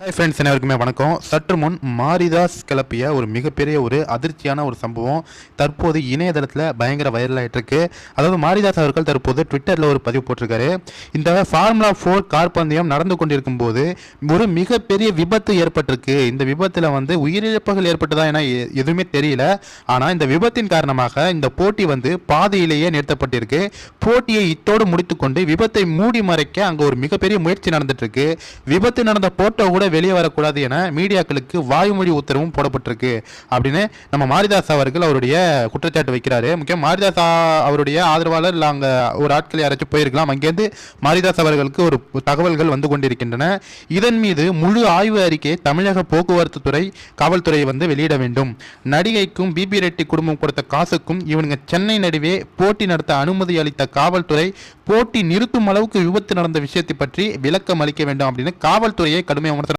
Hi friends, அனைவருக்குமே வணக்கம். சற்று முன் மாரிதாஸ் கிளப்பிய ஒரு மிகப்பெரிய ஒரு அதிர்ச்சியான ஒரு சம்பவம் தற்போது இணையதளத்தில் பயங்கர வைரல் ஆகிட்டு இருக்கு. அதாவது மாரிதாஸ் அவர்கள் தற்போது ட்விட்டரில் ஒரு பதிவு போட்டிருக்காரு. இந்த ஃபார்முலா 4 கார் பந்தயம் நடந்து கொண்டிருக்கும் போது ஒரு மிகப்பெரிய விபத்து ஏற்பட்டிருக்கு. இந்த விபத்தில் உயிரிழப்புகள் ஏற்பட்டதா என எதுவுமே தெரியல. ஆனால் இந்த விபத்தின் காரணமாக இந்த போட்டி பாதியிலேயே நிறுத்தப்பட்டிருக்கு. போட்டியை இத்தோடு முடித்துக்கொண்டு விபத்தை மூடி மறைக்க அங்கே ஒரு மிகப்பெரிய முயற்சி நடந்துட்டு இருக்கு. விபத்து நடந்த போட்டோ கூட வெளியே வரக்கூடாது என மீடியாக்களுக்கு வாய்மொழி உத்தரவும் போடப்பட்டிருக்கு அப்படின்னு நம்ம மாரிதாஸ் அவர்கள் அவருடைய குற்றச்சாட்டு வைக்கிறாரு. முக்கியம் மாரிதாஸ் அவருடைய ஆதரவாளர் இல்லை அங்கே ஒரு ஆட்கள் யாராச்சும் போயிருக்கலாம். அங்கேருந்து மாரிதாஸ் அவர்களுக்கு ஒரு தகவல்கள் வந்து கொண்டிருக்கின்றன. இதன் மீது முழு ஆய்வு அறிக்கையை தமிழக போக்குவரத்து துறை காவல்துறை வெளியிட வேண்டும். நடிகைக்கும் பிபி ரெட்டி குடும்பம் கொடுத்த காசுக்கும் இவனுங்க சென்னை நடுவே போட்டி நடத்த அனுமதி அளித்த காவல்துறை போட்டி நிறுத்தும் அளவுக்கு விபத்து நடந்த விஷயத்தை பற்றி விளக்கம் அளிக்க வேண்டும் அப்படின்னு காவல்துறையை கடுமையாக